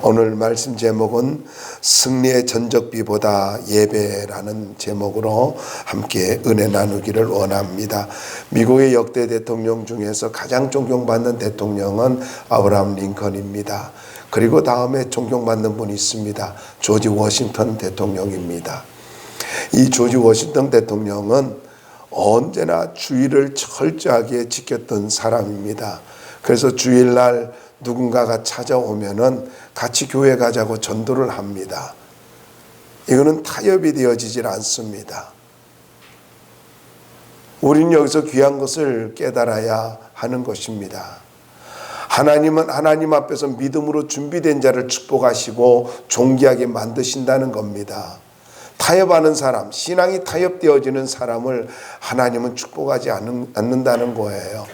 오늘 말씀 제목은 승리의 전적비보다 예배라는 제목으로 함께 은혜 나누기를 원합니다. 미국의 역대 대통령 중에서 가장 존경받는 대통령은 아브라함 링컨입니다. 그리고 다음에 존경받는 분이 있습니다. 조지 워싱턴 대통령입니다. 이 조지 워싱턴 대통령은 언제나 주의를 철저하게 지켰던 사람입니다. 그래서 주일날 누군가가 찾아오면은 같이 교회 가자고 전도를 합니다. 이거는 타협이 되어지질 않습니다. 우리는 여기서 귀한 것을 깨달아야 하는 것입니다. 하나님은 하나님 앞에서 믿음으로 준비된 자를 축복하시고 존귀하게 만드신다는 겁니다. 타협하는 사람, 신앙이 타협되어지는 사람을 하나님은 축복하지 않는다는 거예요.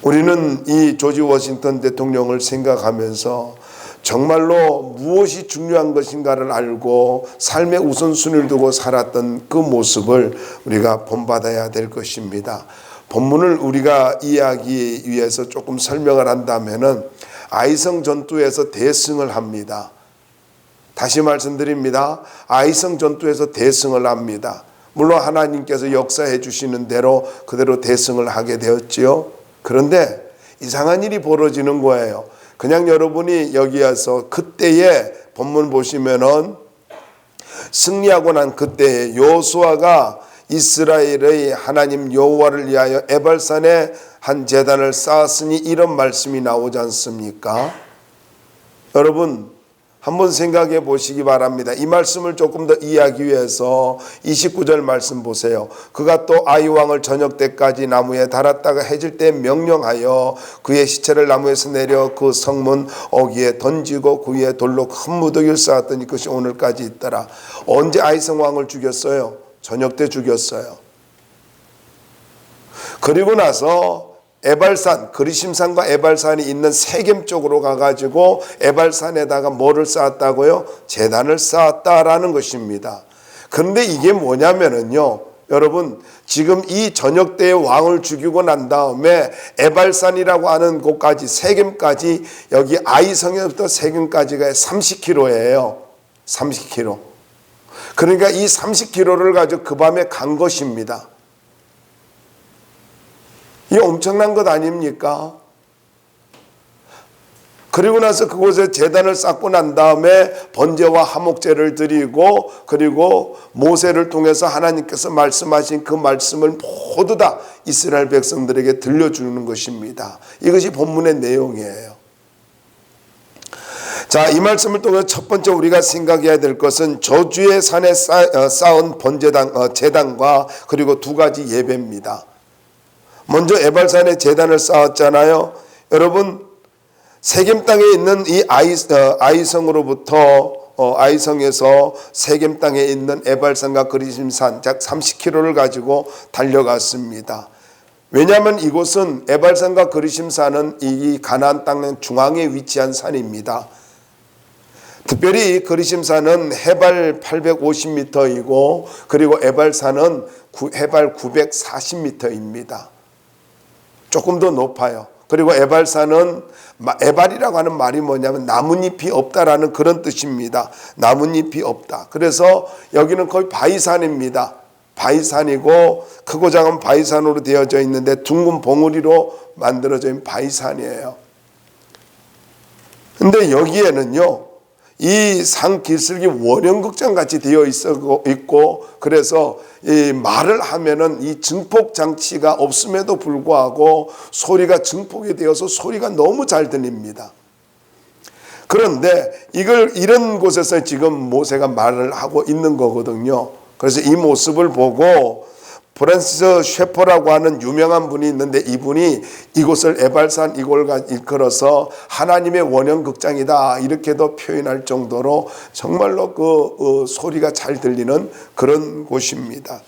우리는 이 조지 워싱턴 대통령을 생각하면서 정말로 무엇이 중요한 것인가를 알고 삶의 우선순위를 두고 살았던 그 모습을 우리가 본받아야 될 것입니다. 본문을 우리가 이해하기 위해서 조금 설명을 한다면은 아이성 전투에서 대승을 합니다. 다시 말씀드립니다. 아이성 전투에서 대승을 합니다. 물론 하나님께서 역사해 주시는 대로 그대로 대승을 하게 되었지요. 그런데 이상한 일이 벌어지는 거예요. 그냥 여러분이 여기 와서 그때에 본문 보시면은 승리하고 난 그때에 여호수아가 이스라엘의 하나님 여호와를 위하여 에발산에 한 제단을 쌓았으니 이런 말씀이 나오지 않습니까? 여러분 한번 생각해 보시기 바랍니다. 이 말씀을 조금 더 이해하기 위해서 29절 말씀 보세요. 그가 또 아이 왕을 저녁 때까지 나무에 달았다가 해질 때 명령하여 그의 시체를 나무에서 내려 그 성문 어귀에 던지고 그 위에 돌로 큰 무더기를 쌓았더니 그것이 오늘까지 있더라. 언제 아이성 왕을 죽였어요? 저녁 때 죽였어요. 그리고 나서 에발산, 그리심산과 에발산이 있는 세겜 쪽으로 가가지고 에발산에다가 뭐를 쌓았다고요? 제단을 쌓았다라는 것입니다. 그런데 이게 뭐냐면은요, 여러분 지금 이 저녁 때의 왕을 죽이고 난 다음에 에발산이라고 하는 곳까지 세겜까지 여기 아이성에부터 세겜까지가 30km예요. 30km. 그러니까 이 30km를 가지고 그 밤에 간 것입니다. 이게 엄청난 것 아닙니까? 그리고 나서 그곳에 제단을 쌓고 난 다음에 번제와 화목제를 드리고 그리고 모세를 통해서 하나님께서 말씀하신 그 말씀을 모두 다 이스라엘 백성들에게 들려주는 것입니다. 이것이 본문의 내용이에요. 자, 이 말씀을 통해 첫 번째 우리가 생각해야 될 것은 저주의 산에 쌓은 제단과 그리고 두 가지 예배입니다. 먼저 에발산에 제단을 쌓았잖아요. 여러분 세겜 땅에 있는 이 아이성으로부터 아이성에서 세겜 땅에 있는 에발산과 그리심산 약 30km를 가지고 달려갔습니다. 왜냐하면 이곳은 에발산과 그리심산은 이 가나안 땅의 중앙에 위치한 산입니다. 특별히 그리심산은 해발 850m이고 그리고 에발산은 해발 940m입니다. 조금 더 높아요. 그리고 에발산은 에발이라고 하는 말이 뭐냐면 나뭇잎이 없다라는 그런 뜻입니다. 나뭇잎이 없다. 그래서 여기는 거의 바위산입니다. 바위산이고 크고 작은 바위산으로 되어져 있는데 둥근 봉우리로 만들어져 있는 바위산이에요. 근데 여기에는요 이 산 길슬기 원형극장 같이 되어 있고 그래서 이 말을 하면은 이 증폭 장치가 없음에도 불구하고 소리가 증폭이 되어서 소리가 너무 잘 들립니다. 그런데 이런 곳에서 지금 모세가 말을 하고 있는 거거든요. 그래서 이 모습을 보고 프랜시스 셰퍼라고 하는 유명한 분이 있는데 이분이 이곳을 에발산 이곳을 일컬어서 하나님의 원형극장이다 이렇게도 표현할 정도로 정말로 그 소리가 잘 들리는 그런 곳입니다.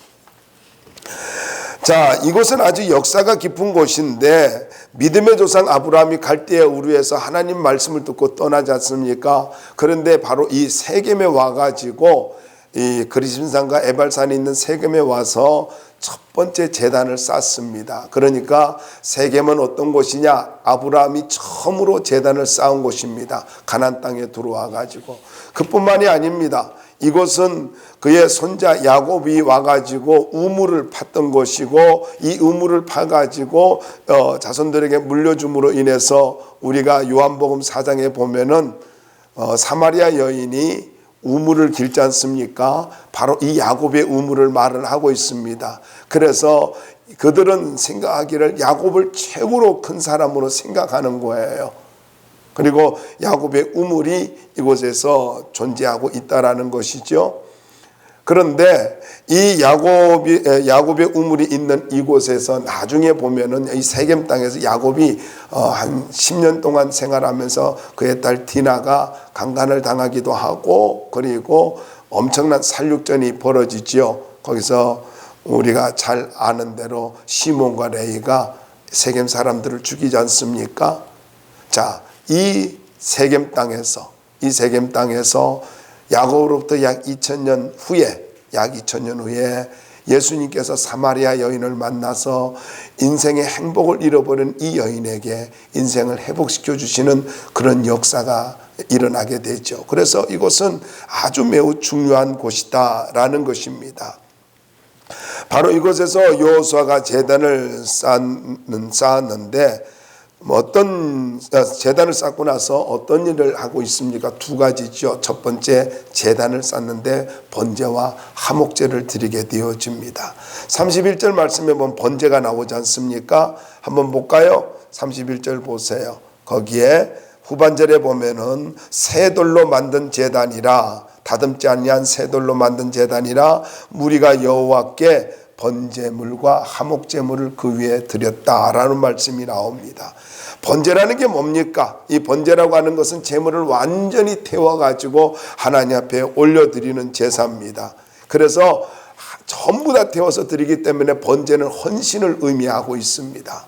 자, 이곳은 아주 역사가 깊은 곳인데 믿음의 조상 아브라함이 갈대아 우르에서 하나님 말씀을 듣고 떠나지 않습니까? 그런데 바로 이 세겜에 와가지고 이 그리심산과 에발산에 있는 세겜에 와서 첫 번째 제단을 쌓습니다. 그러니까 세겜은 어떤 곳이냐? 아브라함이 처음으로 제단을 쌓은 곳입니다. 가나안 땅에 들어와 가지고. 그뿐만이 아닙니다. 이곳은 그의 손자 야곱이 와가지고 우물을 팠던 곳이고, 이 우물을 파가지고 자손들에게 물려줌으로 인해서 우리가 요한복음 4장에 보면은 사마리아 여인이 우물을 길지 않습니까? 바로 이 야곱의 우물을 말을 하고 있습니다. 그래서 그들은 생각하기를 야곱을 최고로 큰 사람으로 생각하는 거예요. 그리고 야곱의 우물이 이곳에서 존재하고 있다라는 것이죠. 그런데 이 야곱의 우물이 있는 이곳에서 나중에 보면은 이 세겜 땅에서 야곱이 한 10년 동안 생활하면서 그의 딸 디나가 강간을 당하기도 하고, 그리고 엄청난 살육전이 벌어지죠. 거기서 우리가 잘 아는 대로 시몬과 레이가 세겜 사람들을 죽이지 않습니까? 자, 이 세겜 땅에서 야곱으로부터 약 2000년 후에 예수님께서 사마리아 여인을 만나서 인생의 행복을 잃어버린 이 여인에게 인생을 회복시켜 주시는 그런 역사가 일어나게 되죠. 그래서 이곳은 아주 매우 중요한 곳이다라는 것입니다. 바로 이곳에서 여호수아가 제단을 쌓았는데, 어떤 제단을 쌓고 나서 어떤 일을 하고 있습니까? 두 가지죠. 첫 번째, 제단을 쌓는데 번제와 화목제를 드리게 되어집니다. 31절 말씀에 보면 번제가 나오지 않습니까? 한번 볼까요? 31절 보세요. 거기에 후반절에 보면은 새 돌로 만든 제단이라, 다듬지 아니한 새 돌로 만든 제단이라 무리가 여호와께 번제물과 화목제물을 그 위에 드렸다라는 말씀이 나옵니다. 번제라는 게 뭡니까? 이 번제라고 하는 것은 제물을 완전히 태워가지고 하나님 앞에 올려드리는 제사입니다. 그래서 전부 다 태워서 드리기 때문에 번제는 헌신을 의미하고 있습니다.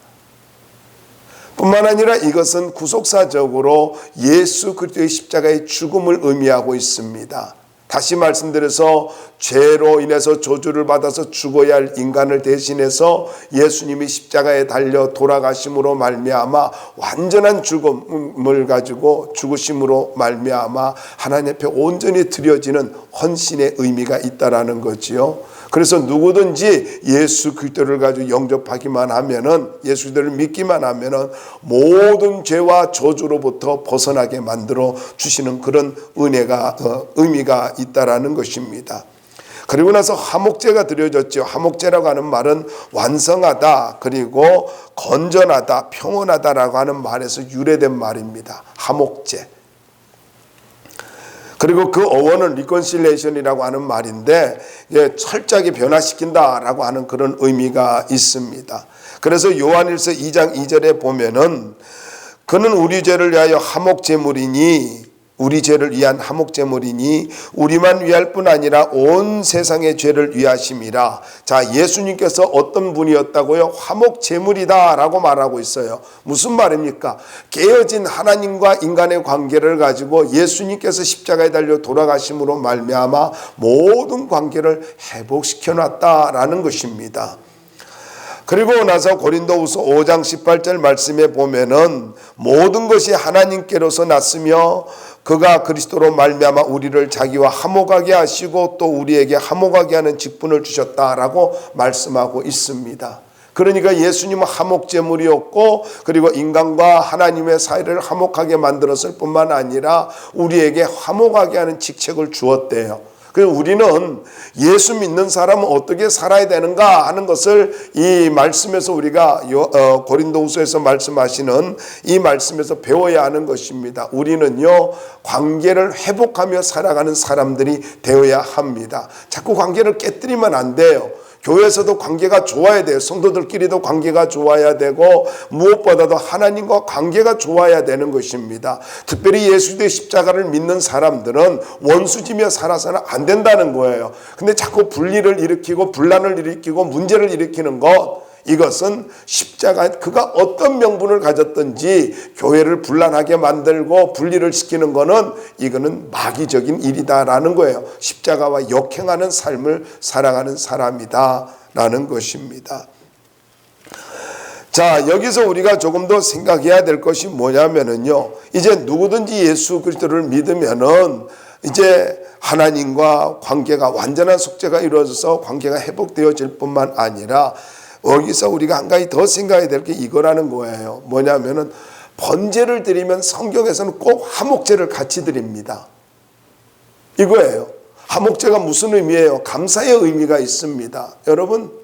뿐만 아니라 이것은 구속사적으로 예수 그리스도의 십자가의 죽음을 의미하고 있습니다. 다시 말씀드려서 죄로 인해서 저주를 받아서 죽어야 할 인간을 대신해서 예수님이 십자가에 달려 돌아가심으로 말미암아 완전한 죽음을 가지고 죽으심으로 말미암아 하나님 앞에 온전히 드려지는 헌신의 의미가 있다라는 거지요. 그래서 누구든지 예수 그리스도를 가지고 영접하기만 하면은, 예수 그리스도를 믿기만 하면은 모든 죄와 저주로부터 벗어나게 만들어 주시는 그런 의미가 있다라는 것입니다. 그리고 나서 화목제가 드려졌죠. 화목제라고 하는 말은 완성하다, 그리고 건전하다, 평온하다라고 하는 말에서 유래된 말입니다. 화목제. 그리고 그 어원은 리콘실레이션이라고 하는 말인데, 철저하게 변화시킨다라고 하는 그런 의미가 있습니다. 그래서 요한일서 2장 2절에 보면은 그는 우리 죄를 위하여 화목제물이니, 우리 죄를 위한 화목제물이니 우리만 위할 뿐 아니라 온 세상의 죄를 위하심이라. 자, 예수님께서 어떤 분이었다고요? 화목제물이다 라고 말하고 있어요. 무슨 말입니까? 깨어진 하나님과 인간의 관계를 가지고 예수님께서 십자가에 달려 돌아가심으로 말미암아 모든 관계를 회복시켜 놨다라는 것입니다. 그리고 나서 고린도후서 5장 18절 말씀에 보면은 모든 것이 하나님께로서 났으며 그가 그리스도로 말미암아 우리를 자기와 화목하게 하시고 또 우리에게 화목하게 하는 직분을 주셨다라고 말씀하고 있습니다. 그러니까 예수님은 화목제물이었고, 그리고 인간과 하나님의 사이를 화목하게 만들었을 뿐만 아니라 우리에게 화목하게 하는 직책을 주었대요. 그래서 우리는 예수 믿는 사람은 어떻게 살아야 되는가 하는 것을 이 말씀에서 우리가 고린도후서에서 말씀하시는 이 말씀에서 배워야 하는 것입니다. 우리는요, 관계를 회복하며 살아가는 사람들이 되어야 합니다. 자꾸 관계를 깨뜨리면 안 돼요. 교회에서도 관계가 좋아야 돼요. 성도들끼리도 관계가 좋아야 되고, 무엇보다도 하나님과 관계가 좋아야 되는 것입니다. 특별히 예수의 십자가를 믿는 사람들은 원수지며 살아서는 안 된다는 거예요. 근데 자꾸 분리를 일으키고 분란을 일으키고 문제를 일으키는 것, 이것은 십자가, 그가 어떤 명분을 가졌든지 교회를 분란하게 만들고 분리를 시키는 것은 이거는 마귀적인 일이다라는 거예요. 십자가와 역행하는 삶을 살아가는 사람이다 된다라는 것입니다. 자, 여기서 우리가 조금 더 생각해야 될 것이 뭐냐면은요, 이제 누구든지 예수 그리스도를 믿으면은 이제 하나님과 관계가 완전한 속죄가 이루어져서 관계가 회복되어질 뿐만 아니라 여기서 우리가 한 가지 더 생각해야 될 게 이거라는 거예요. 뭐냐면은 번제를 드리면 성경에서는 꼭 화목제를 같이 드립니다. 이거예요. 화목제가 무슨 의미예요? 감사의 의미가 있습니다. 여러분,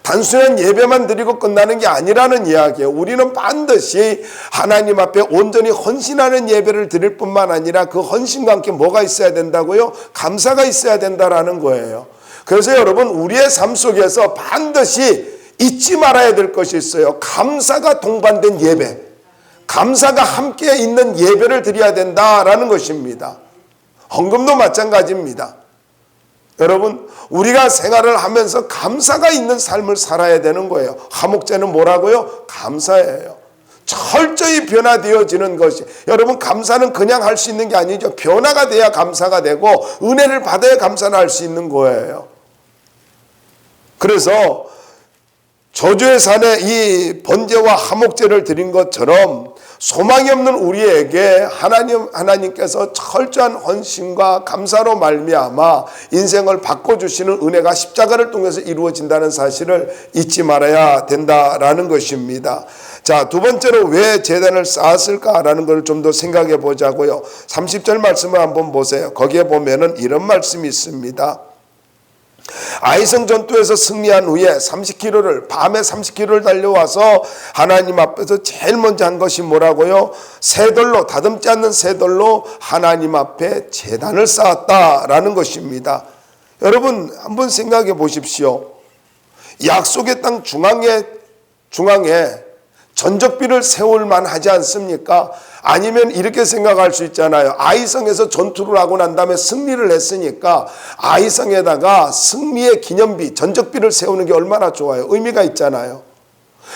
단순한 예배만 드리고 끝나는 게 아니라는 이야기예요. 우리는 반드시 하나님 앞에 온전히 헌신하는 예배를 드릴 뿐만 아니라 그 헌신과 함께 뭐가 있어야 된다고요? 감사가 있어야 된다라는 거예요. 그래서 여러분, 우리의 삶 속에서 반드시 잊지 말아야 될 것이 있어요. 감사가 동반된 예배, 감사가 함께 있는 예배를 드려야 된다라는 것입니다. 헌금도 마찬가지입니다. 여러분, 우리가 생활을 하면서 감사가 있는 삶을 살아야 되는 거예요. 화목제는 뭐라고요? 감사예요. 철저히 변화되어지는 것이, 여러분, 감사는 그냥 할 수 있는 게 아니죠. 변화가 돼야 감사가 되고 은혜를 받아야 감사를 할 수 있는 거예요. 그래서 저주의 산에 이 번제와 화목제를 드린 것처럼 소망이 없는 우리에게 하나님께서 철저한 헌신과 감사로 말미암아 인생을 바꿔주시는 은혜가 십자가를 통해서 이루어진다는 사실을 잊지 말아야 된다라는 것입니다. 자, 두 번째로 왜 제단을 쌓았을까라는 걸 좀 더 생각해 보자고요. 30절 말씀을 한번 보세요. 거기에 보면은 이런 말씀이 있습니다. 아이성 전투에서 승리한 후에 30km를 밤에 30km를 달려와서 하나님 앞에서 제일 먼저 한 것이 뭐라고요? 새돌로, 다듬지 않는 새돌로 하나님 앞에 제단을 쌓았다라는 것입니다. 여러분, 한번 생각해 보십시오. 약속의 땅 중앙에 전적비를 세울 만하지 않습니까? 아니면 이렇게 생각할 수 있잖아요. 아이성에서 전투를 하고 난 다음에 승리를 했으니까 아이성에다가 승리의 기념비, 전적비를 세우는 게 얼마나 좋아요. 의미가 있잖아요.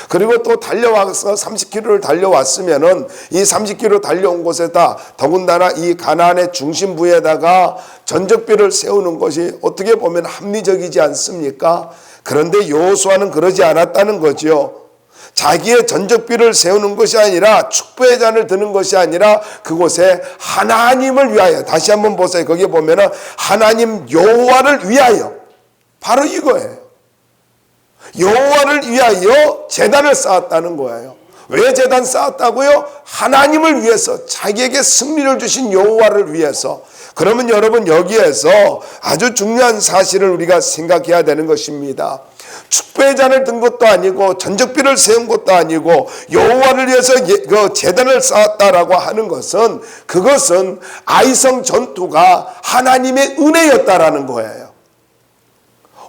그리고 또 달려와서 30km를 달려왔으면은 이 30km 달려온 곳에다 더군다나 이 가나안의 중심부에다가 전적비를 세우는 것이 어떻게 보면 합리적이지 않습니까? 그런데 여호수아는 그러지 않았다는 거죠. 자기의 전적비를 세우는 것이 아니라 축복의 잔을 드는 것이 아니라 그곳에 하나님을 위하여, 다시 한번 보세요. 거기에 보면은 하나님 여호와를 위하여, 바로 이거예요. 여호와를 위하여 제단을 쌓았다는 거예요. 왜 제단 쌓았다고요? 하나님을 위해서, 자기에게 승리를 주신 여호와를 위해서. 그러면 여러분, 여기에서 아주 중요한 사실을 우리가 생각해야 되는 것입니다. 축배의 잔을 든 것도 아니고 전적비를 세운 것도 아니고 여호와를 위해서 그 제단을 쌓았다라고 하는 것은, 그것은 아이성 전투가 하나님의 은혜였다라는 거예요.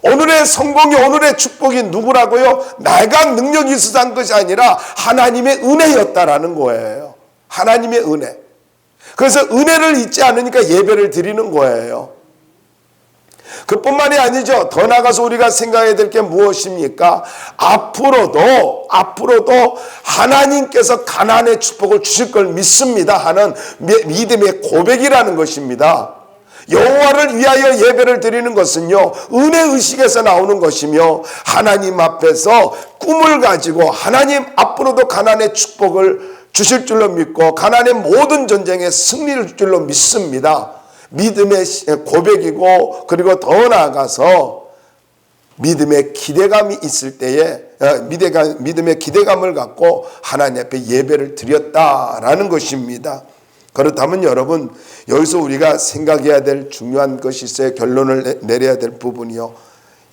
오늘의 성공이, 오늘의 축복이 누구라고요? 내가 능력이 있어서 한 것이 아니라 하나님의 은혜였다라는 거예요. 하나님의 은혜. 그래서 은혜를 잊지 않으니까 예배를 드리는 거예요. 그뿐만이 아니죠. 더 나아가서 우리가 생각해야 될 게 무엇입니까? 앞으로도 하나님께서 가나안의 축복을 주실 걸 믿습니다 하는 믿음의 고백이라는 것입니다. 여호와를 위하여 예배를 드리는 것은요, 은혜의식에서 나오는 것이며 하나님 앞에서 꿈을 가지고 하나님 앞으로도 가나안의 축복을 주실 줄로 믿고 가나안의 모든 전쟁에 승리를 줄 줄로 믿습니다. 믿음의 고백이고, 그리고 더 나아가서 믿음의 기대감이 있을 때에 믿음의 기대감을 갖고 하나님 앞에 예배를 드렸다라는 것입니다. 그렇다면 여러분, 여기서 우리가 생각해야 될 중요한 것이 있어요. 결론을 내려야 될 부분이요.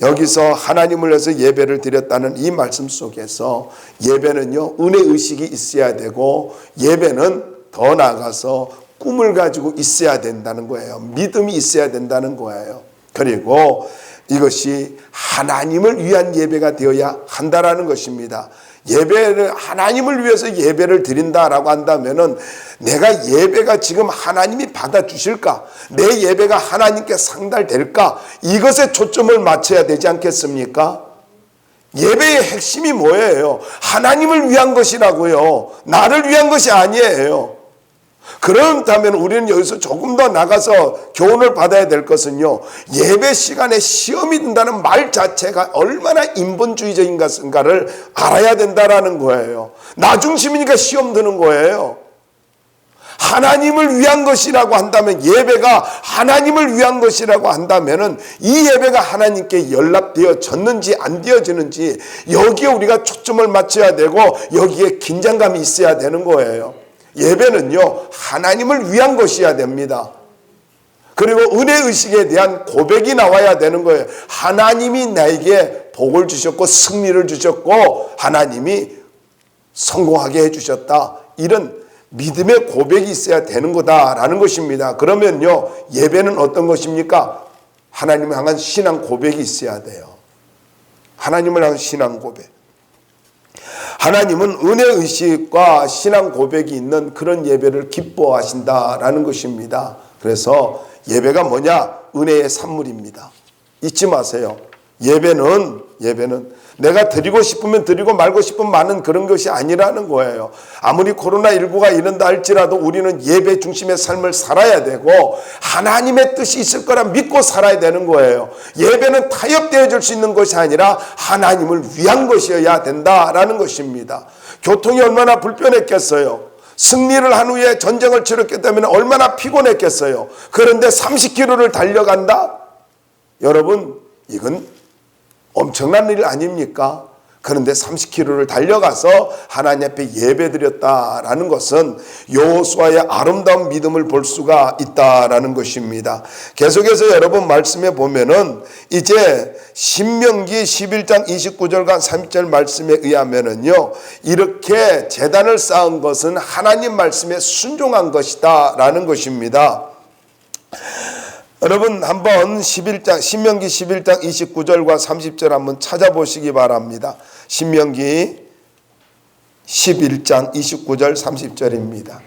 여기서 하나님을 위해서 예배를 드렸다는 이 말씀 속에서 예배는요, 은혜의식이 있어야 되고, 예배는 더 나아가서 꿈을 가지고 있어야 된다는 거예요. 믿음이 있어야 된다는 거예요. 그리고 이것이 하나님을 위한 예배가 되어야 한다라는 것입니다. 예배를 하나님을 위해서 예배를 드린다라고 한다면은 내가 예배가 지금 하나님이 받아주실까? 내 예배가 하나님께 상달될까? 이것에 초점을 맞춰야 되지 않겠습니까? 예배의 핵심이 뭐예요? 하나님을 위한 것이라고요. 나를 위한 것이 아니에요. 그렇다면 우리는 여기서 조금 더 나가서 교훈을 받아야 될 것은요, 예배 시간에 시험이 든다는 말 자체가 얼마나 인본주의적인 것인가를 알아야 된다라는 거예요. 나 중심이니까 시험 드는 거예요. 하나님을 위한 것이라고 한다면, 예배가 하나님을 위한 것이라고 한다면은 이 예배가 하나님께 연락되어졌는지 안 되어지는지 여기에 우리가 초점을 맞춰야 되고, 여기에 긴장감이 있어야 되는 거예요. 예배는요, 하나님을 위한 것이어야 됩니다. 그리고 은혜의식에 대한 고백이 나와야 되는 거예요. 하나님이 나에게 복을 주셨고 승리를 주셨고 하나님이 성공하게 해주셨다, 이런 믿음의 고백이 있어야 되는 거다라는 것입니다. 그러면요, 예배는 어떤 것입니까? 하나님을 향한 신앙 고백이 있어야 돼요. 하나님을 향한 신앙 고백. 하나님은 은혜의식과 신앙 고백이 있는 그런 예배를 기뻐하신다라는 것입니다. 그래서 예배가 뭐냐? 은혜의 산물입니다. 잊지 마세요. 예배는 내가 드리고 싶으면 드리고 말고 싶으면 마는 그런 것이 아니라는 거예요. 아무리 코로나19가 이런다 할지라도 우리는 예배 중심의 삶을 살아야 되고 하나님의 뜻이 있을 거라 믿고 살아야 되는 거예요. 예배는 타협되어질 수 있는 것이 아니라 하나님을 위한 것이어야 된다라는 것입니다. 교통이 얼마나 불편했겠어요. 승리를 한 후에 전쟁을 치렀기 때문에 얼마나 피곤했겠어요. 그런데 30km를 달려간다? 여러분, 이건 엄청난 일 아닙니까? 그런데 30km를 달려가서 하나님 앞에 예배드렸다라는 것은 여호수아의 아름다운 믿음을 볼 수가 있다라는 것입니다. 계속해서 여러분 말씀에 보면은 이제 신명기 11장 29절과 30절 말씀에 의하면은요, 이렇게 제단을 쌓은 것은 하나님 말씀에 순종한 것이다 라는 것입니다. 여러분 한번 신명기 11장 29절과 30절 한번 찾아보시기 바랍니다. 신명기 11장 29절 30절입니다.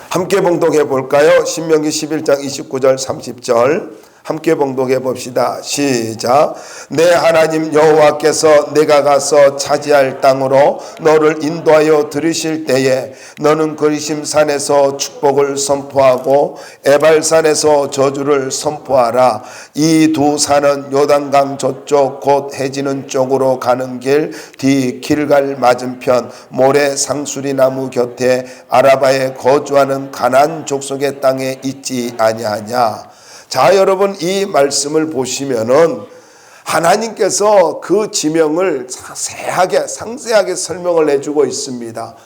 함께 봉독해 볼까요? 신명기 11장 29절 30절 함께 봉독해 봅시다. 시작. 내 하나님 여호와께서 내가 가서 차지할 땅으로 너를 인도하여 들이실 때에 너는 그리심 산에서 축복을 선포하고 에발산에서 저주를 선포하라. 이 두 산은 요단강 저쪽 곧 해지는 쪽으로 가는 길 뒤 길갈 맞은편 모래 상수리 나무 곁에 아라바에 거주하는 가나안 족속의 땅에 있지 아니하냐. 자, 여러분 이 말씀을 보시면은 하나님께서 그 지명을 상세하게 설명을 해주고 있습니다.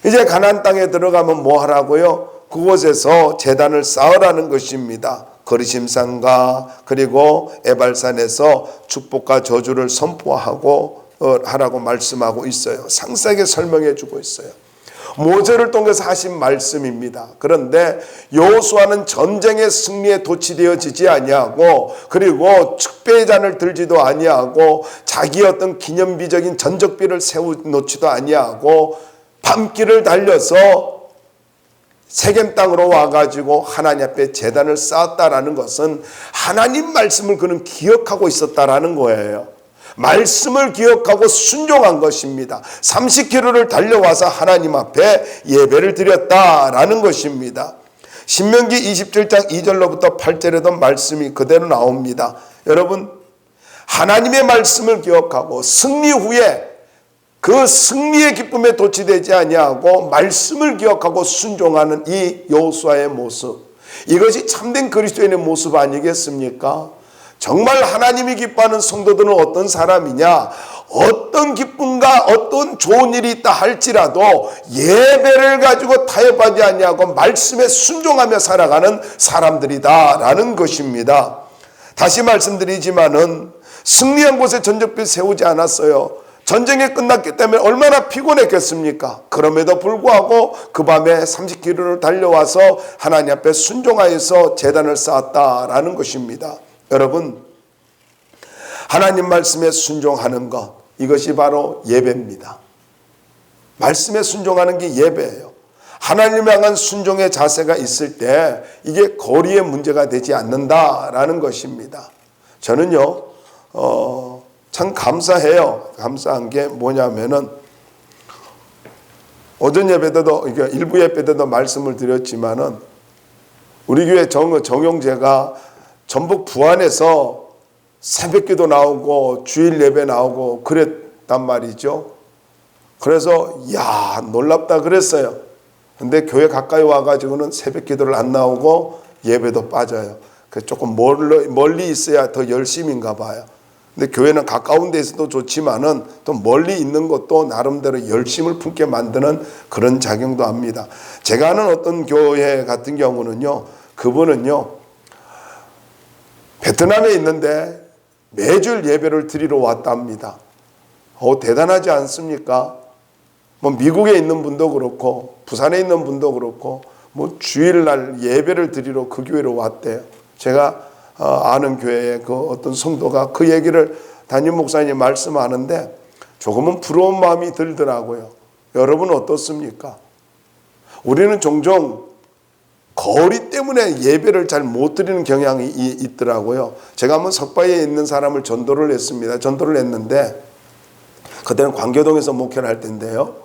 이제 가나안 땅에 들어가면 뭐 하라고요? 그곳에서 제단을 쌓으라는 것입니다. 거리심산과 그리고 에발산에서 축복과 저주를 선포하고 하라고 말씀하고 있어요. 상세하게 설명해 주고 있어요. 모세를 통해서 하신 말씀입니다. 그런데 여호수아는 전쟁의 승리에 도취되어지지 아니하고 그리고 축배의 잔을 들지도 아니하고 자기 어떤 기념비적인 전적비를 세워놓지도 아니하고 밤길을 달려서 세겜 땅으로 와가지고 하나님 앞에 제단을 쌓았다라는 것은 하나님 말씀을 그는 기억하고 있었다라는 거예요. 말씀을 기억하고 순종한 것입니다. 30km를 달려와서 하나님 앞에 예배를 드렸다라는 것입니다. 신명기 27장 2절로부터 8절에도 말씀이 그대로 나옵니다. 여러분, 하나님의 말씀을 기억하고 승리 후에 그 승리의 기쁨에 도취되지 아니하고 말씀을 기억하고 순종하는 이 여호수아의 모습, 이것이 참된 그리스도인의 모습 아니겠습니까? 정말 하나님이 기뻐하는 성도들은 어떤 사람이냐? 어떤 기쁨과 어떤 좋은 일이 있다 할지라도 예배를 가지고 타협하지 아니하고 말씀에 순종하며 살아가는 사람들이다라는 것입니다. 다시 말씀드리지만은 승리한 곳에 전적비 세우지 않았어요. 전쟁이 끝났기 때문에 얼마나 피곤했겠습니까? 그럼에도 불구하고 그 밤에 30km를 달려와서 하나님 앞에 순종하여서 제단을 쌓았다라는 것입니다. 여러분, 하나님 말씀에 순종하는 것, 이것이 바로 예배입니다. 말씀에 순종하는 게 예배예요. 하나님 향한 순종의 자세가 있을 때 이게 거리의 문제가 되지 않는다라는 것입니다. 저는요 참 감사해요. 감사한 게 뭐냐면은 오전 예배 때도 일부 예배 때도 말씀을 드렸지만은 우리 교회 정용재가 전북 부안에서 새벽기도 나오고 주일 예배 나오고 그랬단 말이죠. 그래서 야 놀랍다 그랬어요. 근데 교회 가까이 와가지고는 새벽기도를 안 나오고 예배도 빠져요. 그래서 조금 멀리 있어야 더 열심인가 봐요. 근데 교회는 가까운 데서도 좋지만은 또 멀리 있는 것도 나름대로 열심을 품게 만드는 그런 작용도 합니다. 제가 아는 어떤 교회 같은 경우는요, 그분은요 베트남에 있는데 매주일 예배를 드리러 왔답니다. 대단하지 않습니까? 뭐 미국에 있는 분도 그렇고 부산에 있는 분도 그렇고 뭐 주일날 예배를 드리러 그 교회로 왔대요. 제가 아는 교회의 그 어떤 성도가 그 얘기를 담임 목사님이 말씀하는데 조금은 부러운 마음이 들더라고요. 여러분 어떻습니까? 우리는 종종 거리 때문에 예배를 잘 못 드리는 경향이 있더라고요. 제가 한번 석바위에 있는 사람을 전도를 했습니다. 전도를 했는데 그때는 광교동에서 목회를 할 때인데요.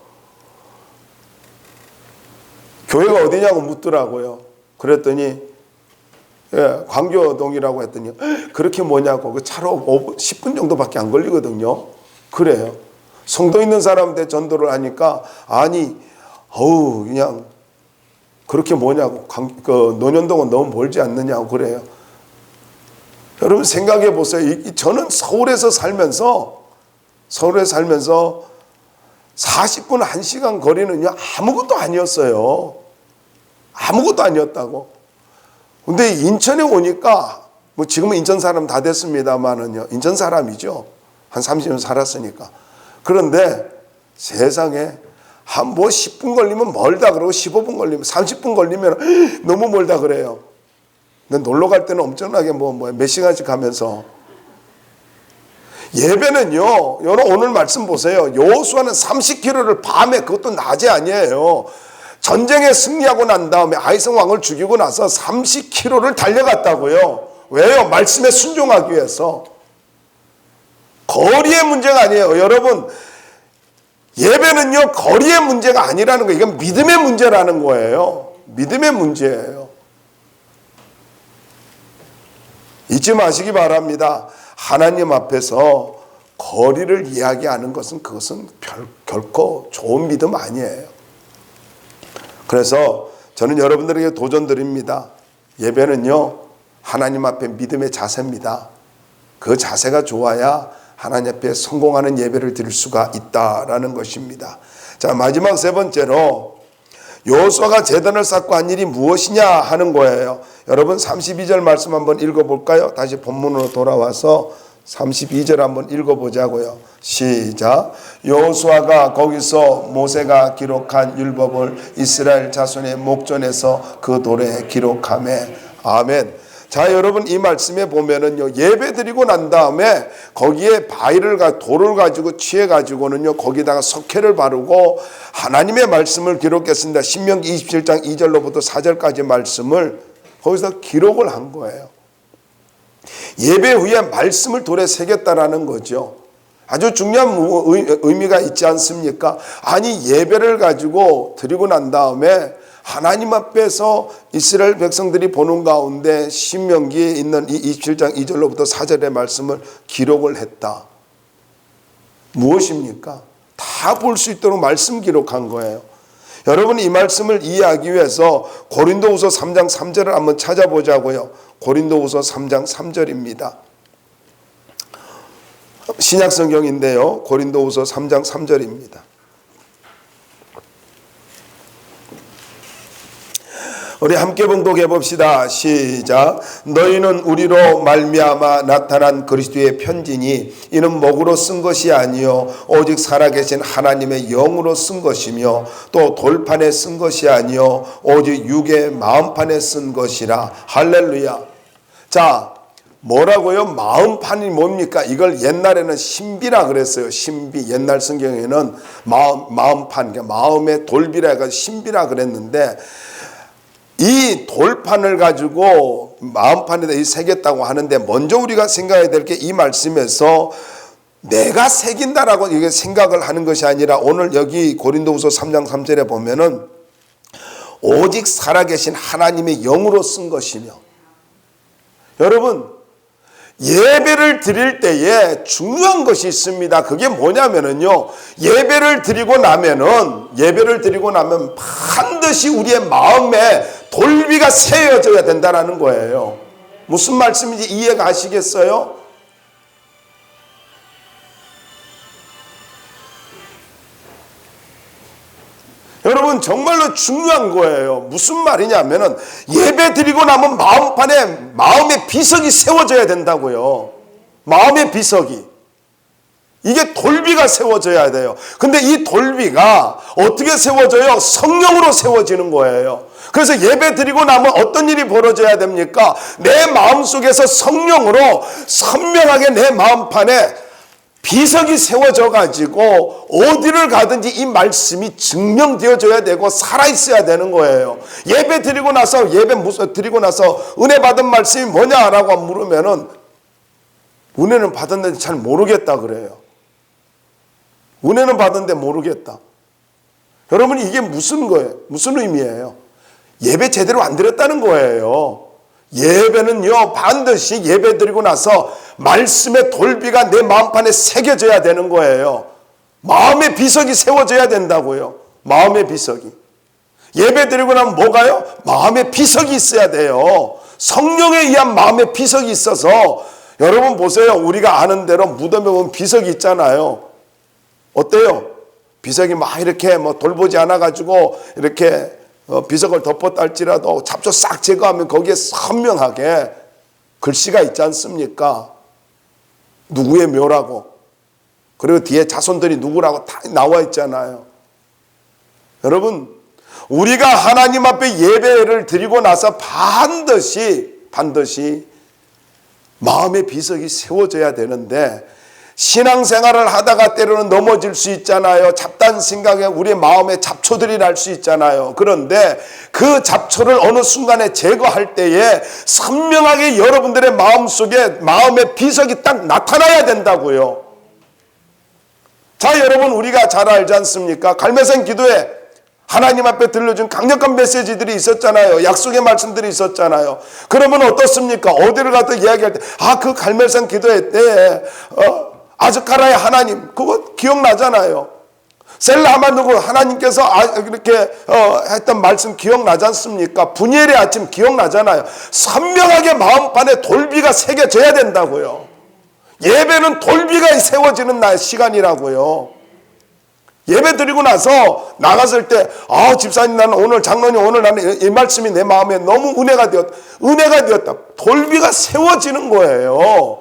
교회가 어디냐고 묻더라고요. 그랬더니 광교동이라고 했더니 그렇게 뭐냐고. 그 차로 10분 정도밖에 안 걸리거든요. 그래요. 성도 있는 사람한테 전도를 하니까 아니 그냥 그렇게 뭐냐고. 논현동은 너무 멀지 않느냐고 그래요. 여러분 생각해 보세요. 저는 서울에서 살면서 40분 1시간 거리는요 아무것도 아니었어요. 아무것도 아니었다고. 근데 인천에 오니까 뭐 지금은 인천 사람 다 됐습니다만은요. 인천 사람이죠. 한 30년 살았으니까. 그런데 세상에 뭐 10분 걸리면 멀다 그러고 15분 걸리면 30분 걸리면 너무 멀다 그래요. 근데 놀러 갈 때는 엄청나게 몇 시간씩 가면서 예배는요. 여러분 오늘 말씀 보세요. 여호수아는 30km를 밤에 그것도 낮에 아니에요. 전쟁에 승리하고 난 다음에 아이성 왕을 죽이고 나서 30km를 달려갔다고요. 왜요? 말씀에 순종하기 위해서. 거리의 문제가 아니에요. 여러분 예배는요 거리의 문제가 아니라는 거예요. 이건 믿음의 문제라는 거예요. 믿음의 문제예요. 잊지 마시기 바랍니다. 하나님 앞에서 거리를 이야기하는 것은 그것은 결코 좋은 믿음 아니에요. 그래서 저는 여러분들에게 도전 드립니다. 예배는요 하나님 앞에 믿음의 자세입니다. 그 자세가 좋아야 하나님 앞에 성공하는 예배를 드릴 수가 있다라는 것입니다. 자, 마지막 세 번째로 여호수아가 제단을 쌓고 한 일이 무엇이냐 하는 거예요. 여러분 32절 말씀 한번 읽어볼까요? 다시 본문으로 돌아와서 32절 한번 읽어보자고요. 시작. 여호수아가 거기서 모세가 기록한 율법을 이스라엘 자손의 목전에서 그 돌에 기록하매. 아멘. 자, 여러분 이 말씀에 보면은요 예배 드리고 난 다음에 거기에 돌을 가지고 취해 가지고는요 거기다가 석회를 바르고 하나님의 말씀을 기록했습니다. 신명기 27장 2절로부터 4절까지 말씀을 거기서 기록을 한 거예요. 예배 후에 말씀을 돌에 새겼다라는 거죠. 아주 중요한 의미가 있지 않습니까? 아니 예배를 가지고 드리고 난 다음에 하나님 앞에서 이스라엘 백성들이 보는 가운데 신명기에 있는 이 27장 2절로부터 4절의 말씀을 기록을 했다. 무엇입니까? 다 볼 수 있도록 말씀 기록한 거예요. 여러분 이 말씀을 이해하기 위해서 고린도후서 3장 3절을 한번 찾아보자고요. 고린도후서 3장 3절입니다. 신약성경인데요. 고린도후서 3장 3절입니다. 우리 함께 봉독해 봅시다. 시작. 너희는 우리로 말미암아 나타난 그리스도의 편지니 이는 목으로 쓴 것이 아니요 오직 살아계신 하나님의 영으로 쓴 것이며 또 돌판에 쓴 것이 아니요 오직 육의 마음판에 쓴 것이라. 할렐루야. 자, 뭐라고요? 마음판이 뭡니까? 이걸 옛날에는 신비라 그랬어요. 신비. 옛날 성경에는 마음판, 마음의 돌비라 해서 신비라 그랬는데 이 돌판을 가지고 마음판에다 새겼다고 하는데 먼저 우리가 생각해야 될 게 이 말씀에서 내가 새긴다라고 이게 생각을 하는 것이 아니라 오늘 여기 고린도후서 3장 3절에 보면은 오직 살아계신 하나님의 영으로 쓴 것이며, 여러분 예배를 드릴 때에 중요한 것이 있습니다. 그게 뭐냐면은요, 예배를 드리고 나면 반드시 우리의 마음에 돌비가 세워져야 된다라는 거예요. 무슨 말씀인지 이해가 가시겠어요? 여러분 정말로 중요한 거예요. 무슨 말이냐면은 예배 드리고 나면 마음판에 마음의 비석이 세워져야 된다고요. 마음의 비석이. 이게 돌비가 세워져야 돼요. 근데 이 돌비가 어떻게 세워져요? 성령으로 세워지는 거예요. 그래서 예배 드리고 나면 어떤 일이 벌어져야 됩니까? 내 마음속에서 성령으로 선명하게 내 마음판에 비석이 세워져 가지고 어디를 가든지 이 말씀이 증명되어져야 되고 살아있어야 되는 거예요. 예배 드리고 나서 은혜 받은 말씀이 뭐냐라고 물으면은 은혜는 받았는데 잘 모르겠다 그래요. 은혜는 받았는데 모르겠다. 여러분 이게 무슨 거예요? 무슨 의미예요? 예배 제대로 안 드렸다는 거예요. 예배는요 반드시 예배 드리고 나서 말씀의 돌비가 내 마음판에 새겨져야 되는 거예요. 마음의 비석이 세워져야 된다고요. 마음의 비석이. 예배 드리고 나면 뭐가요? 마음의 비석이 있어야 돼요. 성령에 의한 마음의 비석이 있어서, 여러분 보세요. 우리가 아는 대로 무덤에 보면 비석이 있잖아요. 어때요? 비석이 막 이렇게 돌보지 않아 가지고 이렇게 비석을 덮었다 할지라도 잡초 싹 제거하면 거기에 선명하게 글씨가 있지 않습니까? 누구의 묘라고, 그리고 뒤에 자손들이 누구라고 다 나와 있잖아요. 여러분 우리가 하나님 앞에 예배를 드리고 나서 반드시 마음의 비석이 세워져야 되는데, 신앙생활을 하다가 때로는 넘어질 수 있잖아요. 잡다한 생각에 우리의 마음에 잡초들이 날 수 있잖아요. 그런데 그 잡초를 어느 순간에 제거할 때에 선명하게 여러분들의 마음속에 마음의 비석이 딱 나타나야 된다고요. 자, 여러분 우리가 잘 알지 않습니까? 갈매산 기도에 하나님 앞에 들려준 강력한 메시지들이 있었잖아요. 약속의 말씀들이 있었잖아요. 그러면 어떻습니까? 어디를 가도 이야기할 때 그 갈멜산 기도회 때에 아즈카라의 하나님, 그거 기억나잖아요. 셀라하만 누구 하나님께서 이렇게 했던 말씀 기억나지 않습니까? 분이엘의 아침 기억나잖아요. 선명하게 마음판에 돌비가 새겨져야 된다고요. 예배는 돌비가 세워지는 시간이라고요. 예배 드리고 나서 나갔을 때 집사님 나는 오늘 장로님 오늘 나는 이 말씀이 내 마음에 너무 은혜가 되었다. 돌비가 세워지는 거예요.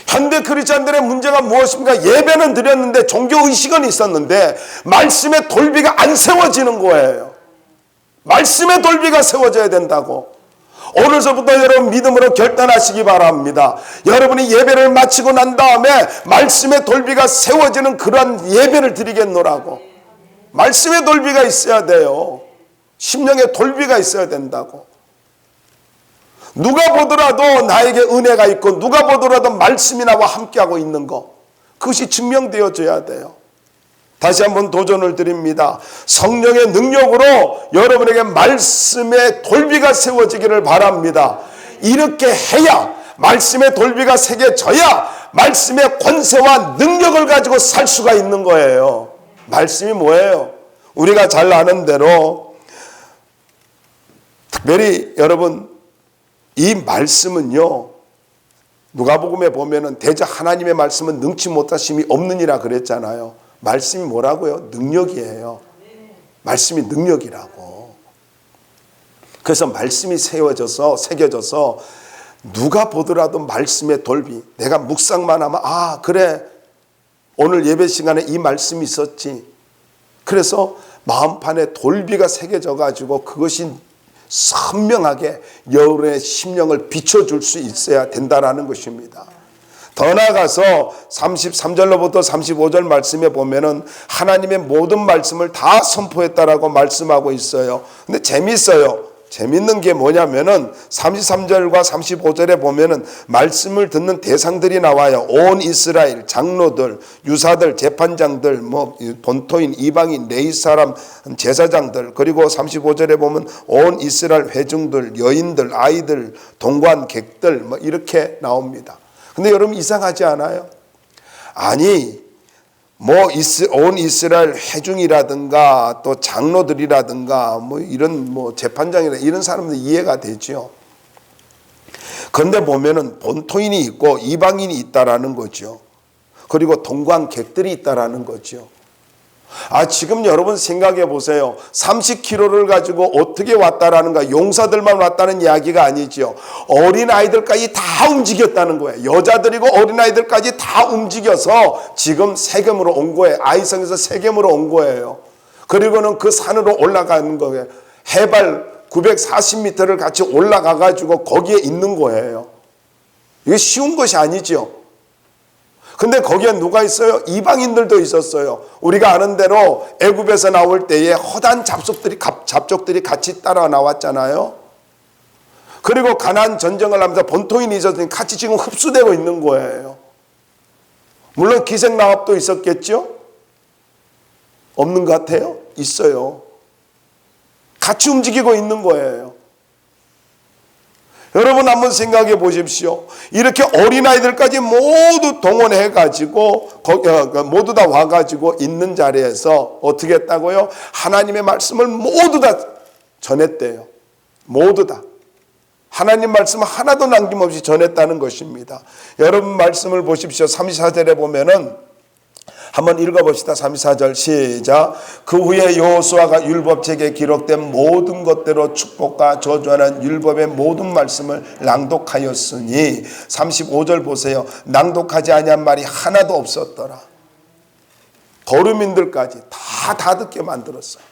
현대 크리스찬들의 문제가 무엇입니까? 예배는 드렸는데 종교의식은 있었는데 말씀의 돌비가 안 세워지는 거예요. 말씀의 돌비가 세워져야 된다고. 오늘서부터 여러분 믿음으로 결단하시기 바랍니다. 여러분이 예배를 마치고 난 다음에 말씀의 돌비가 세워지는 그런 예배를 드리겠노라고. 말씀의 돌비가 있어야 돼요. 심령의 돌비가 있어야 된다고. 누가 보더라도 나에게 은혜가 있고 누가 보더라도 말씀이 나와 함께하고 있는 것, 그것이 증명되어져야 돼요. 다시 한번 도전을 드립니다. 성령의 능력으로 여러분에게 말씀의 돌비가 세워지기를 바랍니다. 이렇게 해야, 말씀의 돌비가 새겨져야 말씀의 권세와 능력을 가지고 살 수가 있는 거예요. 말씀이 뭐예요? 우리가 잘 아는 대로 특별히 여러분 이 말씀은요, 누가복음에 보면은 대적 하나님의 말씀은 능치 못하심이 없느니라 그랬잖아요. 말씀이 뭐라고요? 능력이에요. 말씀이 능력이라고. 그래서 말씀이 새겨져서 누가 보더라도 말씀의 돌비, 내가 묵상만 하면 그래 오늘 예배 시간에 이 말씀이 있었지. 그래서 마음판에 돌비가 새겨져 가지고 그것이 선명하게 여러분의 심령을 비춰줄 수 있어야 된다라는 것입니다. 더 나아가서 33절로부터 35절 말씀에 보면은 하나님의 모든 말씀을 다 선포했다라고 말씀하고 있어요. 근데 재미있어요. 재밌는 게 뭐냐면은 33절과 35절에 보면은 말씀을 듣는 대상들이 나와요. 온 이스라엘, 장로들, 유사들, 재판장들, 뭐 본토인, 이방인, 레위 사람, 제사장들, 그리고 35절에 보면 온 이스라엘 회중들, 여인들, 아이들, 동관객들 뭐 이렇게 나옵니다. 근데 여러분 이상하지 않아요? 아니 온 이스라엘 회중이라든가 또 장로들이라든가 뭐 이런 재판장이나 이런 사람들 이해가 되죠. 그런데 보면은 본토인이 있고 이방인이 있다라는 거죠. 그리고 동관객들이 있다라는 거죠. 지금 여러분 생각해 보세요. 30kg를 가지고 어떻게 왔다라는가? 용사들만 왔다는 이야기가 아니죠. 어린아이들까지 다 움직였다는 거예요. 여자들이고 어린아이들까지 다 움직여서 지금 세겜으로 온 거예요. 아이성에서 세겜으로 온 거예요. 그리고는 그 산으로 올라가는 거예요. 해발 940m를 같이 올라가 가지고 거기에 있는 거예요. 이게 쉬운 것이 아니죠. 근데 거기에 누가 있어요? 이방인들도 있었어요. 우리가 아는 대로 애굽에서 나올 때에 허다한 잡족들이 같이 따라 나왔잖아요. 그리고 가나안 전쟁을 하면서 본토인이 있었으니 같이 지금 흡수되고 있는 거예요. 물론 기생나합도 있었겠죠? 없는 것 같아요? 있어요. 같이 움직이고 있는 거예요. 여러분 한번 생각해 보십시오. 이렇게 어린아이들까지 모두 동원해가지고 모두 다 와가지고 있는 자리에서 어떻게 했다고요? 하나님의 말씀을 모두 다 전했대요. 모두 다. 하나님 말씀을 하나도 남김없이 전했다는 것입니다. 여러분 말씀을 보십시오. 34절에 보면은 한번 읽어봅시다. 34절 시작. 그 후에 여호수아가 율법책에 기록된 모든 것대로 축복과 저주하는 율법의 모든 말씀을 낭독하였으니 35절 보세요. 낭독하지 아니한 말이 하나도 없었더라. 거류민들까지 다 듣게 만들었어요.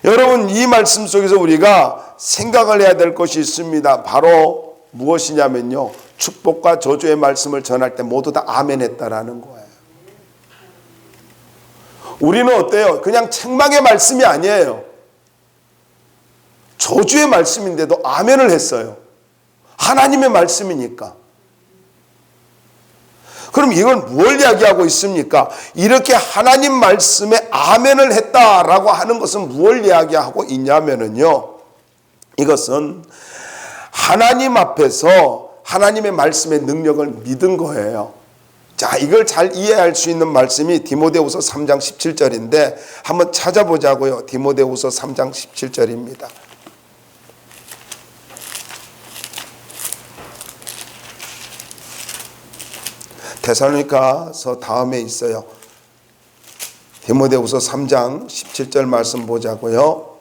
여러분 이 말씀 속에서 우리가 생각을 해야 될 것이 있습니다. 바로 무엇이냐면요. 축복과 저주의 말씀을 전할 때 모두 다 아멘 했다라는 거예요. 우리는 어때요? 그냥 책망의 말씀이 아니에요. 저주의 말씀인데도 아멘을 했어요. 하나님의 말씀이니까. 그럼 이건 뭘 이야기하고 있습니까? 이렇게 하나님 말씀에 아멘을 했다라고 하는 것은 뭘 이야기하고 있냐면요. 이것은 하나님 앞에서 하나님의 말씀의 능력을 믿은 거예요. 자, 이걸 잘 이해할 수 있는 말씀이 디모데후서 3장 17절인데 한번 찾아보자고요. 디모데후서 3장 17절입니다. 데살로니가서 다음에 있어요. 디모데후서 3장 17절 말씀 보자고요.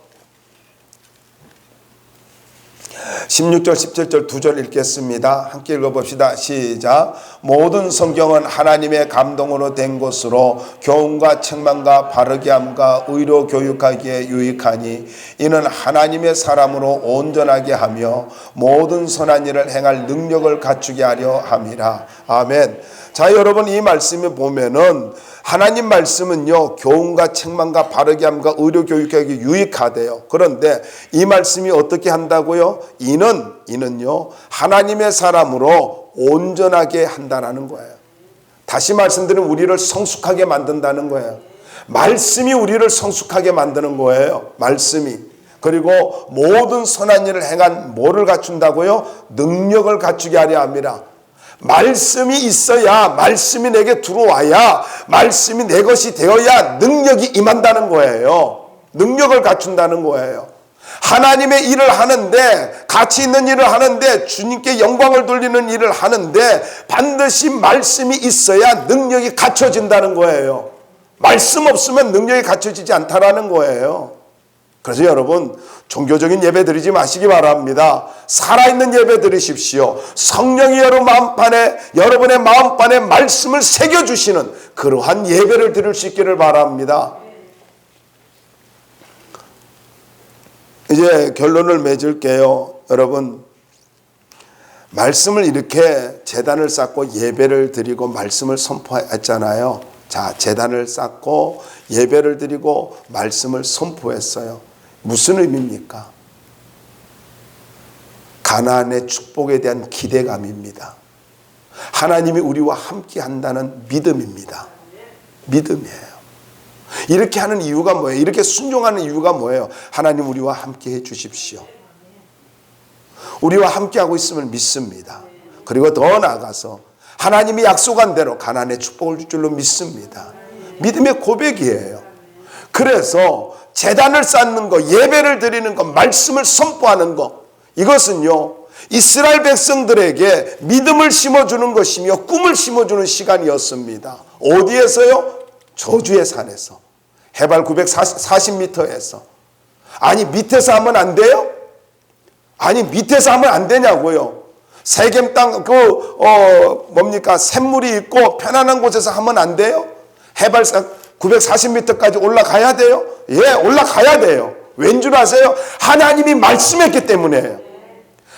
16절 17절 두 절 읽겠습니다. 함께 읽어봅시다. 시작. 모든 성경은 하나님의 감동으로 된 것으로 교훈과 책망과 바르게 함과 의로 교육하기에 유익하니 이는 하나님의 사람으로 온전하게 하며 모든 선한 일을 행할 능력을 갖추게 하려 함이라. 아멘. 자, 여러분 이 말씀에 보면은 하나님 말씀은요, 교훈과 책망과 바르게 함과 의로 교육하기 유익하대요. 그런데 이 말씀이 어떻게 한다고요? 이는요, 하나님의 사람으로 온전하게 한다는 거예요. 다시 말씀드리면 우리를 성숙하게 만든다는 거예요. 말씀이 우리를 성숙하게 만드는 거예요. 말씀이. 그리고 모든 선한 일을 행한 뭐를 갖춘다고요? 능력을 갖추게 하려 합니다. 말씀이 있어야, 말씀이 내게 들어와야, 말씀이 내 것이 되어야 능력이 임한다는 거예요. 능력을 갖춘다는 거예요. 하나님의 일을 하는데, 가치 있는 일을 하는데, 주님께 영광을 돌리는 일을 하는데 반드시 말씀이 있어야 능력이 갖춰진다는 거예요. 말씀 없으면 능력이 갖춰지지 않다라는 거예요. 그래서 여러분 종교적인 예배 드리지 마시기 바랍니다. 살아있는 예배 드리십시오. 성령이 여러분의 마음판에 말씀을 새겨주시는 그러한 예배를 드릴 수 있기를 바랍니다. 이제 결론을 맺을게요. 여러분 말씀을 이렇게 제단을 쌓고 예배를 드리고 말씀을 선포했잖아요. 자, 제단을 쌓고 예배를 드리고 말씀을 선포했어요. 무슨 의미입니까? 가나안의 축복에 대한 기대감입니다. 하나님이 우리와 함께 한다는 믿음입니다. 믿음이에요. 이렇게 하는 이유가 뭐예요? 이렇게 순종하는 이유가 뭐예요? 하나님 우리와 함께 해 주십시오. 우리와 함께 하고 있음을 믿습니다. 그리고 더 나아가서 하나님이 약속한 대로 가나안의 축복을 줄 줄로 믿습니다. 믿음의 고백이에요. 그래서 제단을 쌓는 것, 예배를 드리는 것, 말씀을 선포하는 것, 이것은요 이스라엘 백성들에게 믿음을 심어주는 것이며 꿈을 심어주는 시간이었습니다. 어디에서요? 저주의 산에서, 해발 940m에서. 아니 밑에서 하면 안 돼요? 아니 밑에서 하면 안 되냐고요. 세겜 땅 뭡니까 샘물이 있고 편안한 곳에서 하면 안 돼요? 해발 940m까지 올라가야 돼요? 예, 올라가야 돼요. 왠 줄 아세요? 하나님이 말씀했기 때문에요.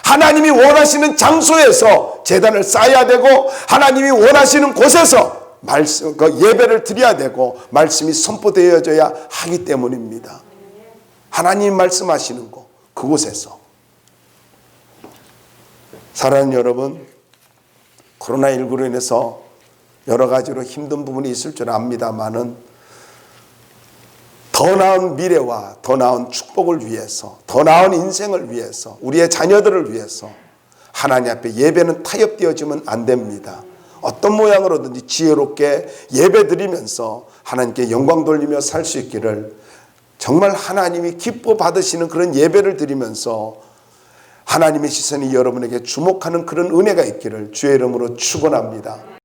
하나님이 원하시는 장소에서 제단을 쌓아야 되고 하나님이 원하시는 곳에서 예배를 드려야 되고 말씀이 선포되어져야 하기 때문입니다. 하나님 말씀하시는 곳, 그곳에서. 사랑하는 여러분, 코로나19로 인해서 여러 가지로 힘든 부분이 있을 줄 압니다만은 더 나은 미래와 더 나은 축복을 위해서, 더 나은 인생을 위해서, 우리의 자녀들을 위해서 하나님 앞에 예배는 타협되어지면 안 됩니다. 어떤 모양으로든지 지혜롭게 예배 드리면서 하나님께 영광 돌리며 살 수 있기를, 정말 하나님이 기뻐 받으시는 그런 예배를 드리면서 하나님의 시선이 여러분에게 주목하는 그런 은혜가 있기를 주의 이름으로 축원합니다.